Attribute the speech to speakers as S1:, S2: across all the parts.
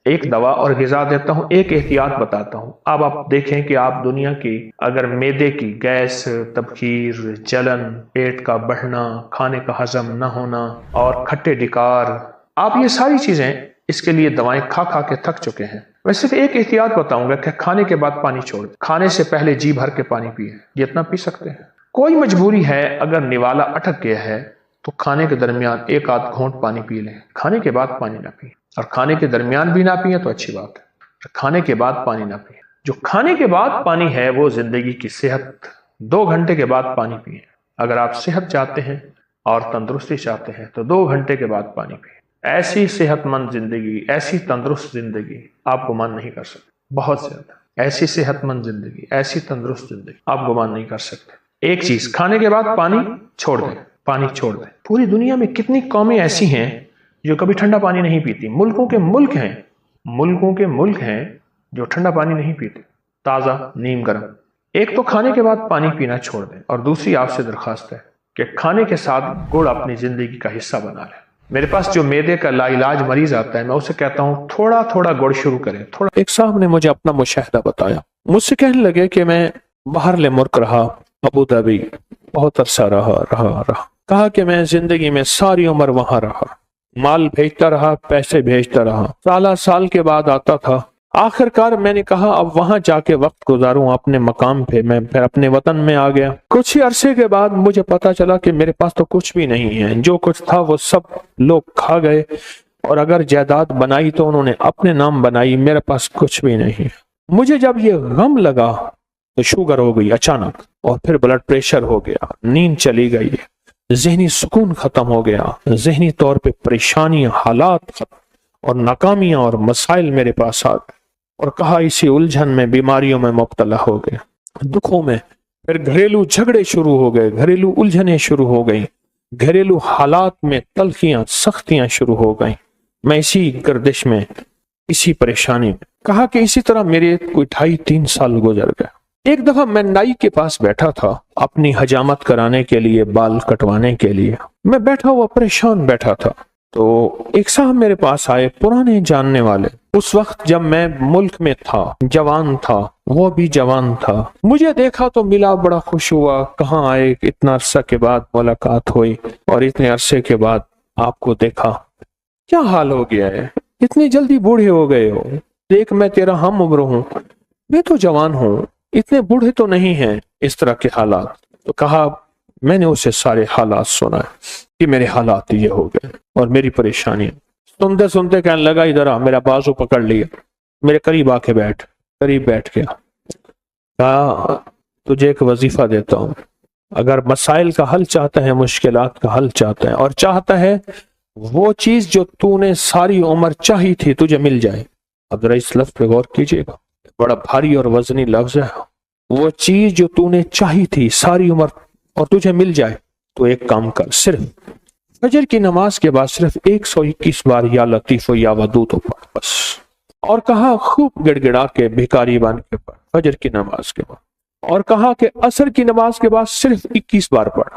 S1: ایک دوا اور غذا دیتا ہوں، ایک احتیاط بتاتا ہوں۔ اب آپ دیکھیں کہ آپ دنیا کی اگر معدے کی گیس، تبخیر، جلن، پیٹ کا بڑھنا، کھانے کا ہضم نہ ہونا اور کھٹے ڈکار، آپ یہ ساری چیزیں اس کے لیے دوائیں کھا کھا کے تھک چکے ہیں۔ میں صرف ایک احتیاط بتاؤں گا کہ کھانے کے بعد پانی چھوڑ دیں، کھانے سے پہلے جی بھر کے پانی پیئے، جتنا پی سکتے ہیں۔ کوئی مجبوری ہے، اگر نوالا اٹک گیا ہے تو کھانے کے درمیان ایک آدھ گھونٹ پانی پی لیں، کھانے کے بعد پانی نہ پئیں، اور کھانے کے درمیان بھی نہ پئیں تو اچھی بات ہے، کھانے کے بعد پانی نہ پئیں۔ جو کھانے کے بعد پانی ہے وہ زندگی کی صحت، 2 گھنٹے کے بعد پانی پئیں۔ اگر آپ صحت چاہتے ہیں اور تندرستی چاہتے ہیں تو 2 گھنٹے کے بعد پانی پئیں۔ ایسی صحت مند زندگی، ایسی تندرست زندگی آپ گمان نہیں کر سکتے، بہت زیادہ ایسی صحت مند زندگی، ایسی تندرست زندگی آپ گمان نہیں کر سکتے۔ ایک چیز، کھانے کے بعد پانی چھوڑ دیں، پانی چھوڑ دیں۔ پوری دنیا میں کتنی قومیں ایسی ہیں جو کبھی ٹھنڈا پانی نہیں پیتی، ملکوں کے ملک ہیں جو ٹھنڈا پانی نہیں پیتے، تازہ نیم گرم۔ ایک تو کھانے کے بعد پانی پینا چھوڑ دیں، اور دوسری آپ سے درخواست ہے کہ کھانے کے ساتھ گڑ اپنی زندگی کا حصہ بنا لیں۔ میرے پاس جو معدے کا لا علاج مریض آتا ہے، میں اسے کہتا ہوں تھوڑا تھوڑا گڑ شروع کریں، تھوڑا۔ ایک صاحب نے مجھے اپنا مشاہدہ بتایا، مجھ سے کہنے لگے کہ میں باہر ملک رہا، ابو ظبی بہت عرصہ رہا، کہا کہ میں زندگی میں ساری عمر وہاں رہا، مال بھیجتا رہا، پیسے بھیجتا رہا، سال کے بعد آتا تھا۔ آخر کار میں نے کہا اب وہاں جا کے وقت گزاروں اپنے مقام پہ، میں پھر اپنے وطن میں آ گیا۔ کچھ ہی عرصے کے بعد مجھے پتا چلا کہ میرے پاس تو کچھ بھی نہیں ہے، جو کچھ تھا وہ سب لوگ کھا گئے، اور اگر جائیداد بنائی تو انہوں نے اپنے نام بنائی، میرے پاس کچھ بھی نہیں۔ مجھے جب یہ غم لگا تو شوگر ہو گئی اچانک، اور پھر بلڈ پریشر ہو گیا، نیند چلی گئی، ذہنی سکون ختم ہو گیا، ذہنی طور پہ پریشانیاں، حالات ختم، اور ناکامیاں اور مسائل میرے پاس آ گئے، اور کہا اسی الجھن میں، بیماریوں میں مبتلا ہو گئے، دکھوں میں، پھر گھریلو جھگڑے شروع ہو گئے، گھریلو الجھنیں شروع ہو گئیں، گھریلو حالات میں تلخیاں، سختیاں شروع ہو گئیں۔ میں اسی گردش میں، اسی پریشانی میں، کہا کہ اسی طرح میرے کوئی 2.5-3 سال گزر گئے۔ ایک دفعہ میں نائی کے پاس بیٹھا تھا اپنی حجامت کرانے کے لیے، بال کٹوانے کے لیے، میں بیٹھا ہوا پریشان بیٹھا تھا، تو ایک صاحب میرے پاس آئے، پرانے جاننے والے، اس وقت جب میں ملک میں تھا، جوان تھا، وہ بھی جوان تھا۔ مجھے دیکھا تو ملا، بڑا خوش ہوا، کہاں آئے، اتنا عرصہ کے بعد ملاقات ہوئی، اور اتنے عرصے کے بعد آپ کو دیکھا، کیا حال ہو گیا ہے، اتنی جلدی بوڑھے ہو گئے ہو، دیکھ میں تیرا ہم عمر ہوں، میں تو جوان ہوں، اتنے بوڑھے تو نہیں ہیں، اس طرح کے حالات۔ تو کہا میں نے اسے سارے حالات سنا کہ میرے حالات یہ ہو گئے اور میری پریشانی۔ سنتے سنتے کہنے لگا ادھر آ، میرا بازو پکڑ لیا، میرے قریب آ کے قریب بیٹھ گیا، کہا تجھے ایک وظیفہ دیتا ہوں، اگر مسائل کا حل چاہتا ہے، مشکلات کا حل چاہتا ہے، اور چاہتا ہے وہ چیز جو تو نے ساری عمر چاہی تھی تجھے مل جائے۔ اب ذرا اس لفظ پہ غور کیجئے گا، بڑا بھاری اور وزنی لفظ ہے، وہ چیز جو تو نے چاہی تھی ساری عمر اور تجھے مل جائے، تو ایک کام کر، صرف فجر کی نماز کے بعد صرف 121 بار یا لطیف یا ودود پڑھ بس۔ اور کہا خوب گڑ گڑا کے بھیکاری بن کے پڑھ فجر کی نماز کے بعد، اور کہا کہ عصر کی نماز کے بعد صرف 21 بار پڑھ،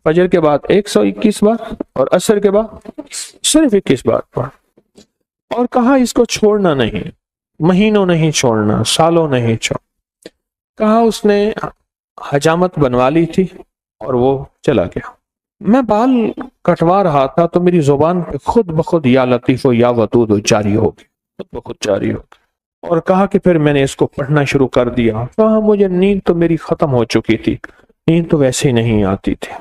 S1: فجر کے بعد 121 بار اور عصر کے بعد صرف 21 بار پڑھ، اور کہا اس کو چھوڑنا نہیں، مہینوں نہیں چھوڑنا، سالوں نہیں چھوڑ۔ کہا اس نے حجامت بنوا لی تھی اور وہ چلا گیا۔ میں بال کٹوا رہا تھا تو میری زبان پہ خود بخود یا لطیف و یا ودود جاری ہو گئی، خود بخود جاری ہو گئی، اور کہا کہ پھر میں نے اس کو پڑھنا شروع کر دیا۔ کہا مجھے نیند تو میری ختم ہو چکی تھی، نیند تو ویسے ہی نہیں آتی تھی،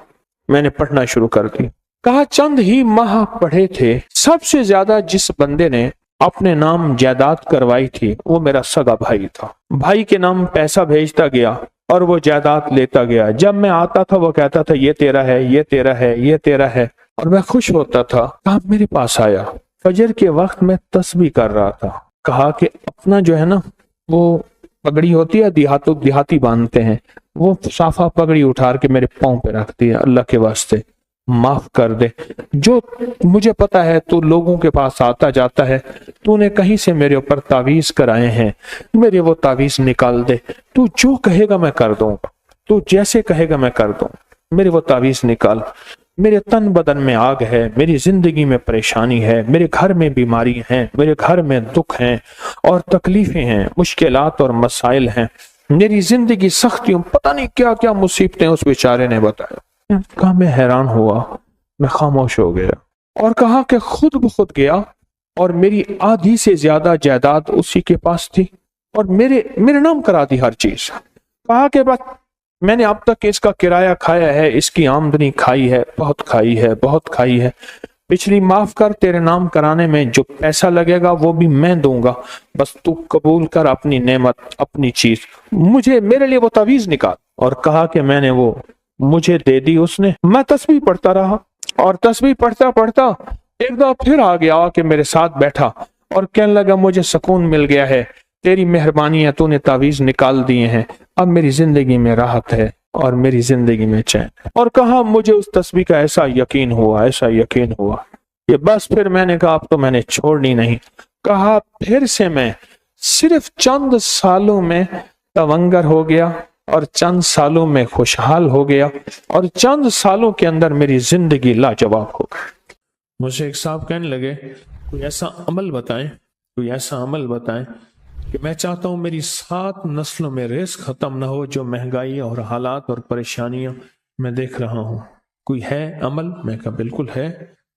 S1: میں نے پڑھنا شروع کر دی۔ کہا چند ہی ماہ پڑھے تھے، سب سے زیادہ جس بندے نے اپنے نام جائیداد کروائی تھی وہ میرا سگا بھائی تھا۔ بھائی کے نام پیسہ بھیجتا گیا اور وہ جائیداد لیتا گیا، جب میں آتا تھا وہ کہتا تھا یہ تیرا ہے، یہ تیرا ہے، یہ تیرا ہے، اور میں خوش ہوتا تھا۔ کہا میرے پاس آیا، فجر کے وقت میں تسبیح کر رہا تھا، کہا کہ اپنا جو ہے نا وہ پگڑی ہوتی ہے، دیہاتی باندھتے ہیں، وہ صافہ پگڑی اٹھا کے میرے پاؤں پہ رکھ دیا، اللہ کے واسطے معاف کر دے، جو مجھے پتا ہے تو لوگوں کے پاس آتا جاتا ہے، تو نے کہیں سے میرے اوپر تعویذ کرائے ہیں، میرے وہ تعویذ نکال دے، تو جو کہے گا میں کر دوں، تو جیسے کہے گا میں کر دوں، میرے وہ تعویذ نکال۔ میرے تن بدن میں آگ ہے، میری زندگی میں پریشانی ہے، میرے گھر میں بیماری ہیں، میرے گھر میں دکھ ہیں اور تکلیفیں ہیں، مشکلات اور مسائل ہیں، میری زندگی سختیوں، پتہ نہیں کیا کیا مصیبتیں اس بیچارے نے بتایا۔ کہا میں حیران ہوا، میں خاموش ہو گیا اور کہا کہ خود بخود گیا اور میری آدھی سے زیادہ جائیداد اسی کے پاس تھی اور میرے نام کرا دی ہر چیز۔ کہا کہ بس میں نے اب تک اس کا کرایہ کھایا ہے، اس کی آمدنی کھائی ہے، بہت کھائی ہے، بہت کھائی ہے، پچھلی معاف کر، تیرے نام کرانے میں جو پیسہ لگے گا وہ بھی میں دوں گا، بس تو قبول کر اپنی نعمت، اپنی چیز، میرے لیے وہ تعویذ نکال۔ اور کہا کہ میں نے وہ مجھے دے دی اس نے، میں تسبیح پڑھتا رہا اور تسبیح پڑھتا پڑھتا ایک دفعہ پھر آ گیا کہ میرے ساتھ بیٹھا اور کہنے لگا مجھے سکون مل گیا ہے، تیری مہربانی ہے، تو نے تعویذ نکال دیے ہیں، اب میری زندگی میں راحت ہے اور میری زندگی میں چین ہے۔ اور کہا مجھے اس تسبیح کا ایسا یقین ہوا، ایسا یقین ہوا کہ بس پھر میں نے کہا اب تو میں نے چھوڑنی نہیں۔ کہا پھر سے میں صرف چند سالوں میں تونگر ہو گیا اور چند سالوں میں خوشحال ہو گیا اور چند سالوں کے اندر میری زندگی لاجواب ہو گئی۔ مجھے ایک صاحب کہنے لگے کوئی ایسا عمل بتائیں، کوئی ایسا عمل بتائیں کہ میں چاہتا ہوں میری 7 نسلوں میں رزق ختم نہ ہو، جو مہنگائی اور حالات اور پریشانیاں میں دیکھ رہا ہوں، کوئی ہے عمل؟ میں کہا بالکل ہے،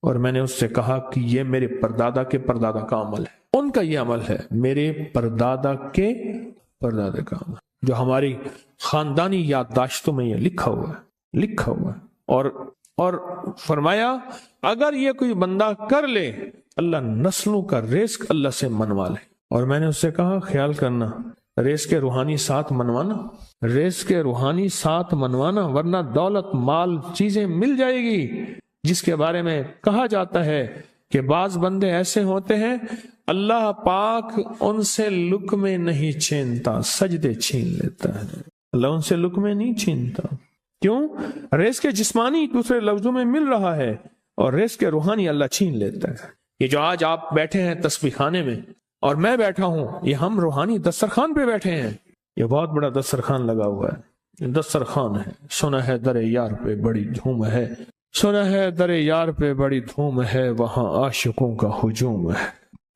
S1: اور میں نے اس سے کہا کہ یہ میرے پردادا کے پردادا کا عمل ہے، ان کا یہ عمل ہے، میرے پردادا کے پردادا کا عمل، جو ہماری خاندانی یادداشتوں میں یہ لکھا ہوا ہے، اور فرمایا اگر یہ کوئی بندہ کر لے اللہ نسلوں کا رزق اللہ سے منوا لے۔ اور میں نے اس سے کہا خیال کرنا رزق کے روحانی ساتھ منوانا، رزق کے روحانی ساتھ منوانا، ورنہ دولت مال چیزیں مل جائے گی جس کے بارے میں کہا جاتا ہے کہ بعض بندے ایسے ہوتے ہیں اللہ پاک ان سے لقمے نہیں چھینتا، سجدے چھین لیتا ہے، اللہ ان سے لقمے نہیں چھینتا۔ کیوں؟ رزق جسمانی دوسرے لفظوں میں مل رہا ہے اور رزق روحانی اللہ چھین لیتا ہے۔ یہ جو آج آپ بیٹھے ہیں تسبیح خانے میں اور میں بیٹھا ہوں، یہ ہم روحانی دسترخوان پہ بیٹھے ہیں، یہ بہت بڑا دسترخوان لگا ہوا ہے، دسترخوان ہے، سنا ہے در یار پہ بڑی دھوم ہے، سنا ہے در یار پہ بڑی دھوم ہے، وہاں عاشقوں کا ہجوم ہے۔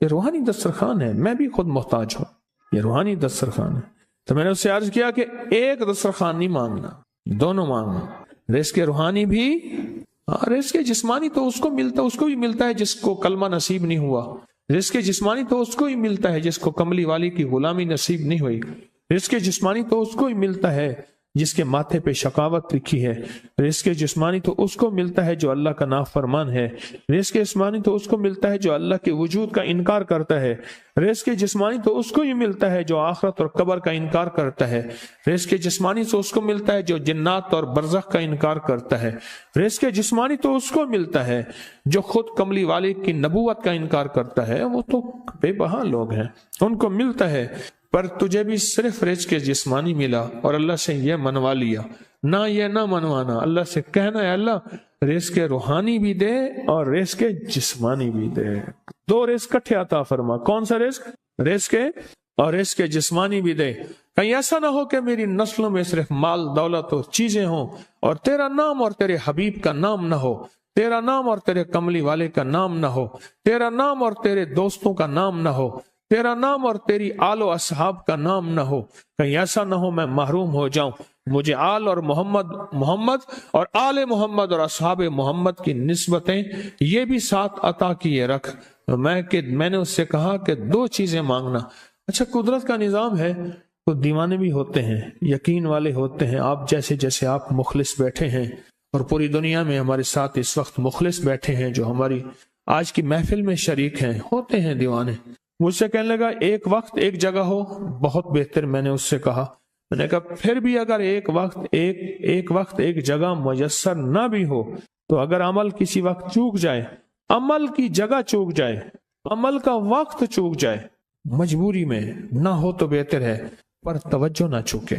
S1: یہ روحانی دسترخوان ہے، میں بھی خود محتاج ہوں، یہ روحانی دسترخوان ہے۔ تو میں نے اس سے عرض کیا کہ ایک دسترخوان نہیں مانگنا، دونوں مانگنا، رزق روحانی بھی، رزق جسمانی تو اس کو بھی ملتا ہے جس کو کلمہ نصیب نہیں ہوا، رزق جسمانی تو اس کو ہی ملتا ہے جس کو کملی والی کی غلامی نصیب نہیں ہوئی، رزق جسمانی تو اس کو ہی ملتا ہے جس کے ماتھے پہ شقاوت لکھی ہے، رزق جسمانی تو اس کو ملتا ہے جو اللہ کا نافرمان ہے، رزق جسمانی تو اس کو ملتا ہے جو اللہ کے وجود کا انکار کرتا ہے، رزق جسمانی تو اس کو ہی ملتا ہے جو آخرت اور قبر کا انکار کرتا ہے، رزق جسمانی تو اس کو ملتا ہے جو جنات اور برزخ کا انکار کرتا ہے، رزق جسمانی تو اس کو ملتا ہے جو خود کملی والے کی نبوت کا انکار کرتا ہے، وہ تو بے بہا لوگ ہیں، ان کو ملتا ہے، پر تجھے بھی صرف رزق جسمانی ملا اور اللہ سے یہ منوا لیا، نہ یہ نہ منوانا، اللہ سے کہنا ہے اللہ رزق روحانی بھی دے اور رزق جسمانی بھی دے، 2 رزق کٹھے عطا فرما۔ کون سا رزق اور رزق جسمانی بھی دے، کہیں ایسا نہ ہو کہ میری نسلوں میں صرف مال دولت اور چیزیں ہوں اور تیرا نام اور تیرے حبیب کا نام نہ ہو، تیرا نام اور تیرے کملی والے کا نام نہ ہو، تیرا نام اور تیرے دوستوں کا نام نہ ہو، تیرا نام اور تیری آل و اصحاب کا نام نہ ہو، کہیں ایسا نہ ہو میں محروم ہو جاؤں، مجھے آل اور محمد اور آل محمد اور اصحاب محمد کی نسبتیں یہ بھی ساتھ عطا کیے رکھ۔ میں نے اس سے کہا کہ 2 چیزیں مانگنا۔ اچھا قدرت کا نظام ہے، تو دیوانے بھی ہوتے ہیں، یقین والے ہوتے ہیں، آپ جیسے آپ مخلص بیٹھے ہیں اور پوری دنیا میں ہمارے ساتھ اس وقت مخلص بیٹھے ہیں جو ہماری آج کی محفل میں شریک ہیں، ہوتے ہیں دیوانے۔ مجھ سے کہنے لگا ایک وقت ایک جگہ ہو بہت بہتر، میں نے اس سے کہا، میں نے کہا پھر بھی اگر ایک وقت ایک جگہ میسر نہ بھی ہو تو اگر عمل کسی وقت چوک جائے، عمل کی جگہ چوک جائے، عمل کا وقت چوک جائے، مجبوری میں نہ ہو تو بہتر ہے، پر توجہ نہ چوکے،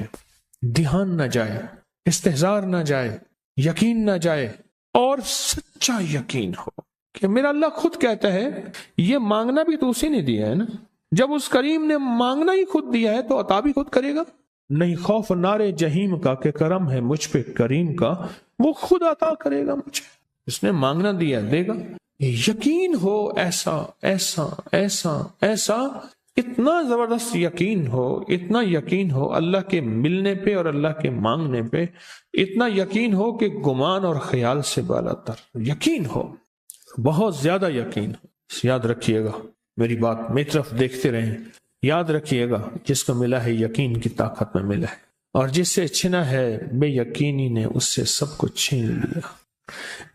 S1: دھیان نہ جائے، استحضار نہ جائے، یقین نہ جائے، اور سچا یقین ہو کہ میرا اللہ خود کہتا ہے یہ مانگنا بھی تو اسی نے دیا ہے نا، جب اس کریم نے مانگنا ہی خود دیا ہے تو عطا بھی خود کرے گا، نہیں خوف نارے جہیم کا کہ کرم ہے مجھ پہ کریم کا، وہ خود عطا کرے گا مجھے۔ اس نے مانگنا دیا، دے گا۔ یقین ہو ایسا ایسا ایسا ایسا، اتنا زبردست یقین ہو، اتنا یقین ہو اللہ کے ملنے پہ اور اللہ کے مانگنے پہ، اتنا یقین ہو کہ گمان اور خیال سے بالا تر یقین ہو، بہت زیادہ یقین ہو۔ یاد رکھیے گا میری بات، میری طرف دیکھتے رہیں، یاد رکھیے گا جس کو ملا ہے یقین کی طاقت میں ملا ہے، اور جس سے چھنا ہے بے یقینی نے اس سے سب کچھ چھین لیا،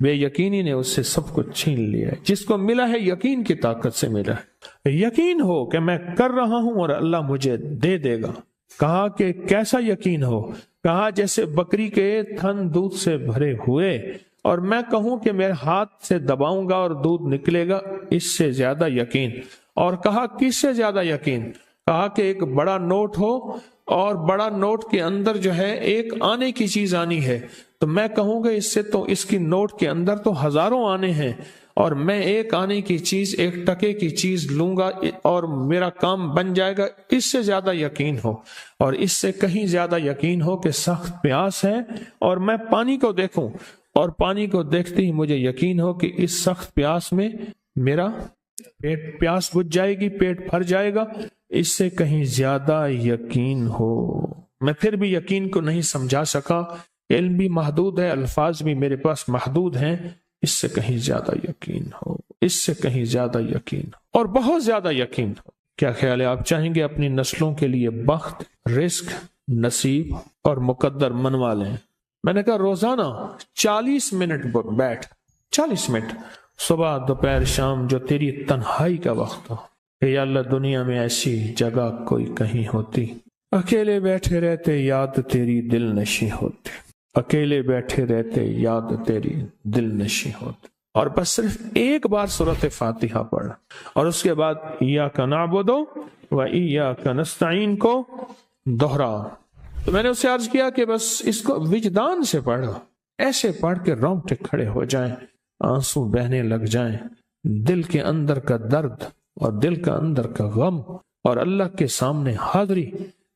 S1: بے یقینی نے اس سے سب کچھ چھین لیا ہے۔ جس کو ملا ہے یقین کی طاقت سے ملا ہے، یقین ہو کہ میں کر رہا ہوں اور اللہ مجھے دے دے گا۔ کہا کہ کیسا یقین ہو؟ کہا جیسے بکری کے تھن دودھ سے بھرے ہوئے اور میں کہوں کہ میرے ہاتھ سے دباؤں گا اور دودھ نکلے گا، اس سے زیادہ یقین۔ اور کہا کس سے زیادہ یقین؟ کہا کہ ایک بڑا نوٹ ہو اور بڑا نوٹ کے اندر جو ہے ایک آنے کی چیز آنی ہے، تو میں کہوں گا اس سے تو اس کی نوٹ کے اندر تو ہزاروں آنے ہیں، اور میں ایک آنے کی چیز، ایک ٹکے کی چیز لوں گا اور میرا کام بن جائے گا۔ اس سے زیادہ یقین ہو، اور اس سے کہیں زیادہ یقین ہو کہ سخت پیاس ہے اور میں پانی کو دیکھوں، اور پانی کو دیکھتے ہی مجھے یقین ہو کہ اس سخت پیاس میں میرا پیاس بجھ جائے گی، پیٹ بھر جائے گا۔ اس سے کہیں زیادہ یقین ہو۔ میں پھر بھی یقین کو نہیں سمجھا سکا، علم بھی محدود ہے، الفاظ بھی میرے پاس محدود ہیں۔ اس سے کہیں زیادہ یقین ہو، اس سے کہیں زیادہ یقین ہو، اور بہت زیادہ یقین ہو۔ کیا خیال ہے؟ آپ چاہیں گے اپنی نسلوں کے لیے بخت، رزق، نصیب اور مقدر منوا لیں؟ میں نے کہا روزانہ 40 منٹ بیٹھ، 40 منٹ صبح دوپہر شام، جو تیری تنہائی کا وقت ہو، کہ یا اللہ دنیا میں ایسی جگہ کوئی کہیں ہوتی، اکیلے بیٹھے رہتے یاد تیری دل نشی ہوتی، اکیلے بیٹھے رہتے یاد تیری دل نشی ہوتی، اور بس صرف ایک بار سورۃ فاتحہ پڑھ، اور اس کے بعد ایاک نعبد و ایاک نستعین کو دوہرا۔ تو میں نے اسے عرض کیا کہ بس اس کو وجدان سے پڑھو، ایسے پڑھ کے رونگٹے کھڑے ہو جائیں، آنسو بہنے لگ جائیں، دل کے اندر کا درد اور دل کا اندر کا غم اور اللہ کے سامنے حاضری،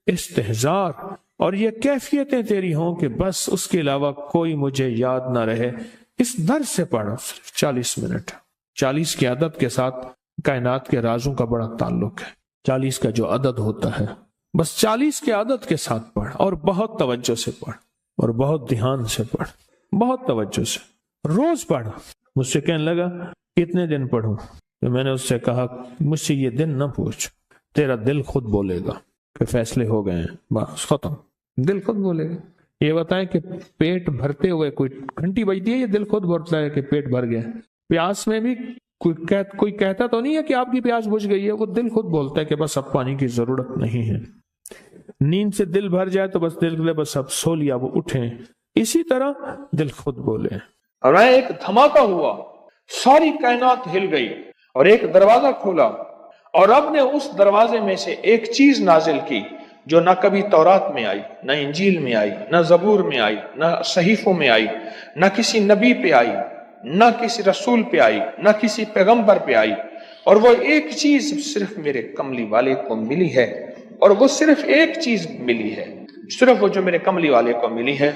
S1: استحضار، اور یہ کیفیتیں تیری ہوں کہ بس اس کے علاوہ کوئی مجھے یاد نہ رہے۔ اس درد سے پڑھو، صرف 40 منٹ۔ 40 کی عدد کے ساتھ کائنات کے رازوں کا بڑا تعلق ہے۔ 40 کا جو عدد ہوتا ہے، بس 40 کے عدد کے ساتھ پڑھ، اور بہت توجہ سے پڑھ، اور بہت دھیان سے پڑھ، بہت توجہ سے روز پڑھ۔ مجھ سے کہنے لگا کتنے دن پڑھوں؟ تو میں نے اس سے کہا مجھ سے یہ دن نہ پوچھ، تیرا دل خود بولے گا کہ فیصلے ہو گئے ہیں، بس ختم، دل خود بولے گا۔ یہ بتائیں کہ پیٹ بھرتے ہوئے کوئی گھنٹی بجتی ہے، یہ دل خود بولتا ہے کہ پیٹ بھر گیا۔ پیاس میں بھی کوئی کہتا تو نہیں ہے کہ آپ کی پیاس بجھ گئی ہے، وہ دل خود بولتا ہے کہ بس اب پانی کی ضرورت نہیں ہے۔ نیند سے دل بھر جائے تو بس دل بس اب سو لیا، وہ اٹھیں۔ اسی طرح دل خود بولے۔
S2: اور ایک دھماکہ ہوا، ساری کائنات ہل گئی، اور ایک دروازہ کھولا، اور رب نے اس دروازے میں سے ایک چیز نازل کی جو نہ کبھی تورات میں آئی، نہ انجیل میں آئی، نہ زبور میں آئی، نہ صحیفوں میں آئی، نہ کسی نبی پہ آئی، نہ کسی رسول پہ آئی، نہ کسی پیغمبر پہ آئی، اور وہ ایک چیز صرف میرے کملی والے کو ملی ہے، اور وہ صرف ایک چیز ملی ہے، صرف وہ جو میرے کملی والے کو ملی ہے،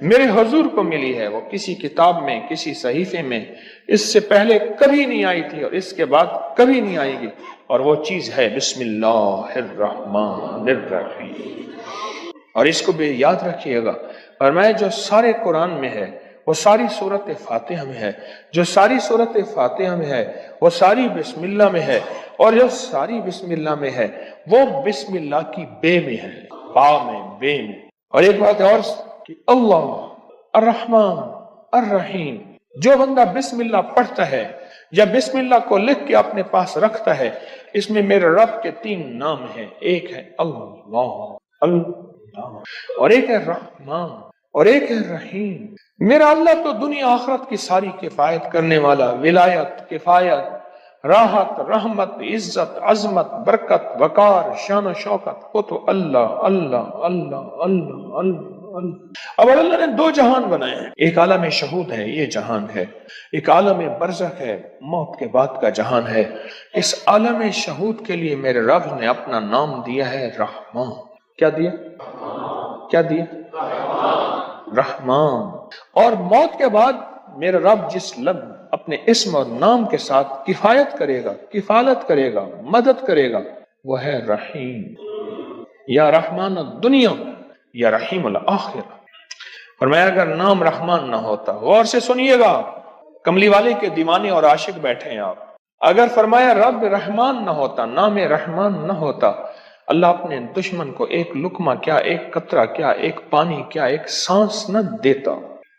S2: میرے حضور کو ملی ہے۔ وہ کسی کتاب میں، کسی صحیفے میں اس سے پہلے کبھی نہیں آئی تھی، اور اس کے بعد کبھی نہیں آئے گی، اور وہ چیز ہے بسم اللہ الرحمن الرحیم۔ اور اس کو بھی یاد رکھیے گا، اور میں جو سارے قرآن میں ہے وہ ساری سورۃ فاتحہ میں ہے، جو ساری سورۃ فاتحہ میں ہے وہ ساری بسم اللہ میں ہے، اور جو ساری بسم اللہ میں ہے وہ بسم اللہ کی بے میں ہے، با میں، بے میں۔ اور ایک بات اور کہ اللہ الرحمن الرحیم، جو بندہ بسم اللہ پڑھتا ہے یا بسم اللہ کو لکھ کے اپنے پاس رکھتا ہے، اس میں میرے رب کے 3 نام ہیں، ایک ہے اللہ اور ایک ہے رحمان اور ایک ہے رحیم۔ میرا اللہ تو دنیا آخرت کی ساری کفایت کرنے والا، ولایت، کفایت، راحت، رحمت، عزت، عظمت، برکت، وقار، شان و شوکت، وہ تو اللہ اللہ اللہ اللہ اللہ۔ اب اللہ نے 2 جہان بنائے ہیں، ایک عالم شہود ہے، یہ جہان ہے، ایک عالم برزخ ہے، موت کے بعد کا جہان ہے۔ اس عالم شہود کے لیے میرے رب نے اپنا نام دیا ہے رحمان۔ کیا دیا؟ کیا دیا؟ رحمان۔ اور موت کے بعد میرا رب جس لب اپنے اسم اور نام کے ساتھ کفایت کرے گا، کفالت کرے گا، مدد کرے گا، وہ ہے رحیم، یا رحمان الدنیا یا رحیم الآخرہ۔ فرمایا اگر نام رحمان نہ ہوتا، غور سے سنیے گا، کملی والے کے دیوانے اور عاشق بیٹھے ہیں آپ، اگر فرمایا رب رحمان نہ ہوتا، نام رحمان نہ ہوتا، اللہ اپنے دشمن کو ایک لقمہ کیا، ایک قطرہ کیا، ایک پانی کیا، ایک سانس نہ دیتا۔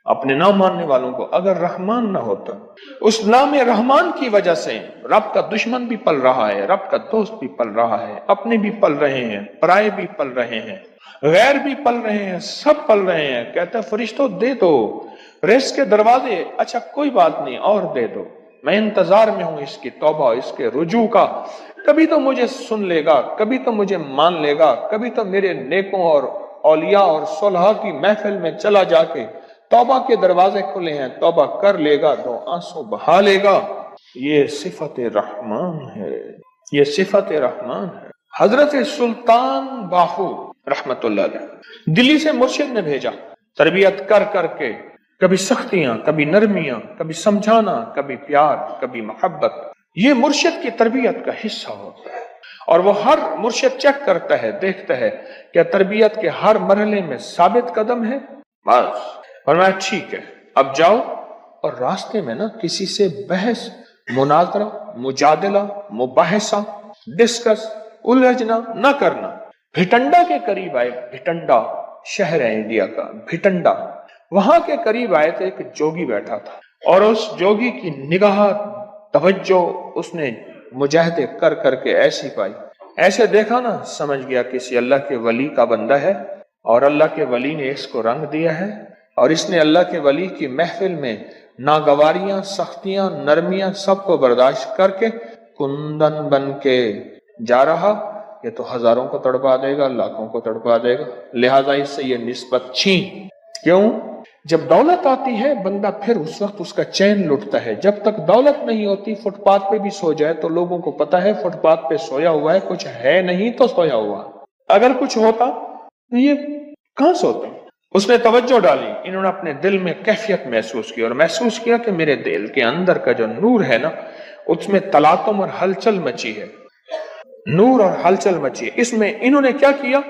S2: اپنے نام ماننے والوں کو اگر رحمان نہ ہوتا، اس نام رحمان کی وجہ سے رب کا دشمن بھی پل رہا ہے، رب کا دوست بھی پل رہا ہے، اپنے بھی پل رہے ہیں، پرائے بھی پل رہے ہیں، غیر بھی پل رہے ہیں، سب پل رہے ہیں۔ کہتا ہے فرشتوں دے دو رزق کے دروازے، اچھا کوئی بات نہیں اور دے دو، میں انتظار میں ہوں اس کی توبہ، اس کے رجوع کا، کبھی تو مجھے سن لے گا، کبھی تو مجھے مان لے گا، کبھی تو میرے نیکوں اور اولیاء اور صلحاء کی محفل میں چلا جا کے توبہ کے دروازے کھلے ہیں، توبہ کر لے گا، دو آنسو بہا لے گا۔ یہ صفت رحمان ہے، یہ صفت رحمان ہے۔ حضرت سلطان باہو رحمت اللہ علیہ دلی سے مرشد نے بھیجا، تربیت کر کر کے، کبھی سختیاں، کبھی نرمیاں، کبھی سمجھانا، کبھی پیار، کبھی محبت، یہ مرشد کی تربیت کا حصہ ہوتا ہے۔ اور وہ ہر مرشد چیک کرتا ہے، دیکھتا ہے کہ تربیت کے ہر مرحلے میں ثابت قدم ہے، بس فرمایا ٹھیک ہے اب جاؤ، اور راستے میں نا کسی سے بحث، مناظرہ، مجادلہ، مباحثہ، ڈسکس، الجھنا نہ کرنا۔ بھٹنڈا کے قریب آئے، بھٹنڈا شہر ہے انڈیا کا، بھٹنڈا، وہاں کے قریب آئے تو ایک جوگی بیٹھا تھا، اور اس جوگی کی نگاہ توجہ اس نے مجاہدے کر کر کے ایسی پائی، ایسے دیکھا نا سمجھ گیا کسی اللہ کے ولی کا بندہ ہے، اور اللہ کے ولی نے اس کو رنگ دیا ہے، اور اس نے اللہ کے ولی کی محفل میں ناگواریاں، سختیاں، نرمیاں سب کو برداشت کر کے کندن بن کے جا رہا، یہ تو ہزاروں کو تڑپا دے گا، لاکھوں کو تڑپا دے گا، لہذا اس سے یہ نسبت چھین۔ کیوں؟ جب دولت آتی ہے بندہ پھر اس وقت اس کا چین لٹتا ہے، جب تک دولت نہیں ہوتی فٹ پاتھ پہ بھی سو جائے تو لوگوں کو پتا ہے فٹ پاتھ پہ سویا ہوا ہے، کچھ ہے نہیں تو سویا ہوا، اگر کچھ ہوتا تو یہ کہاں سوتا؟ اس نے توجہ ڈالی، انہوں نے اپنے دل میں کیفیت محسوس کی، اور محسوس کیا کہ میرے دل کے اندر کا جو نور ہے نا اس میں تلاطم اور ہلچل مچی ہے، نور اور ہلچل مچی ہے۔ اس میں انہوں نے کیا کیا،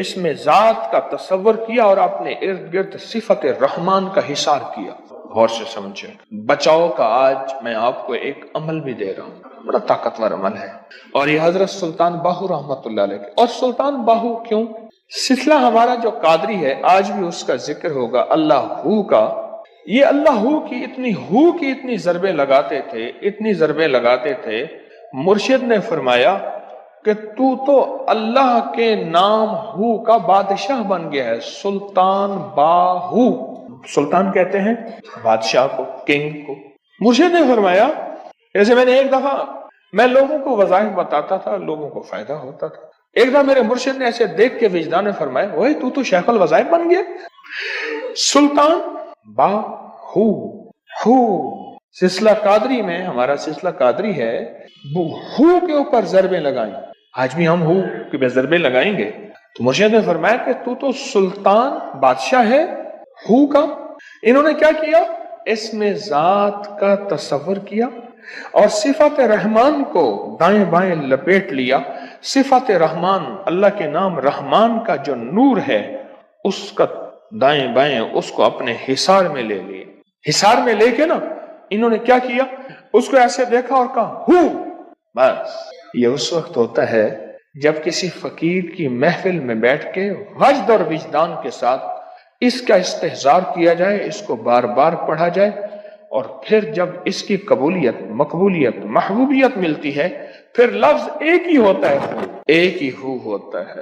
S2: اس میں ذات کا تصور کیا اور اپنے ارد گرد صفت رحمان کا حصار کیا۔ غور سے سمجھے، بچاؤ کا آج میں آپ کو ایک عمل بھی دے رہا ہوں، بڑا طاقتور عمل ہے، اور یہ حضرت سلطان باہو رحمت اللہ علیہ۔ اور سلطان باہو کیوں؟ سلسلہ ہمارا جو قادری ہے آج بھی اس کا ذکر ہوگا، اللہ ہو کا، یہ اللہ ہو کی اتنی ضربیں لگاتے تھے، اتنی ضربیں لگاتے تھے، مرشد نے فرمایا کہ تو اللہ کے نام ہو کا بادشاہ بن گیا ہے، سلطان باہو، سلطان کہتے ہیں بادشاہ کو، کنگ کو۔ مرشد نے فرمایا، جیسے میں نے ایک دفعہ میں لوگوں کو وظائف بتاتا تھا، لوگوں کو فائدہ ہوتا تھا، ایک دفعہ میرے مرشد نے ایسے دیکھ کے وجدان نے فرمایا، وہی تو شیخ الوظائف بن گیا، سلطان باہو، ہو سلسلہ قادری میں، ہمارا سلسلہ قادری ہے، ہو کے اوپر ضربیں لگائیں، آج بھی ہم ہو کہ ضربیں لگائیں گے۔ تو مرشد نے فرمایا کہ تو سلطان بادشاہ ہے ہو کا۔ انہوں نے کیا کیا، اس میں ذات کا تصور کیا اور صفت رحمان کو دائیں بائیں لپیٹ لیا۔ صفت رحمان، اللہ کے نام رحمان کا جو نور ہے اس کا دائیں بائیں اس کو اپنے حصار میں لے لیے، حصار میں لے کے نا انہوں نے کیا کیا، اس کو ایسے دیکھا اور کہا ہو۔ بس یہ اس وقت ہوتا ہے جب کسی فقیر کی محفل میں بیٹھ کے وجد اور وجدان کے ساتھ اس کا استحضار کیا جائے، اس کو بار بار پڑھا جائے، اور پھر جب اس کی قبولیت، مقبولیت، محبوبیت ملتی ہے، پھر لفظ ایک ہی ہوتا ہے، ایک ہی ہو ہوتا ہے۔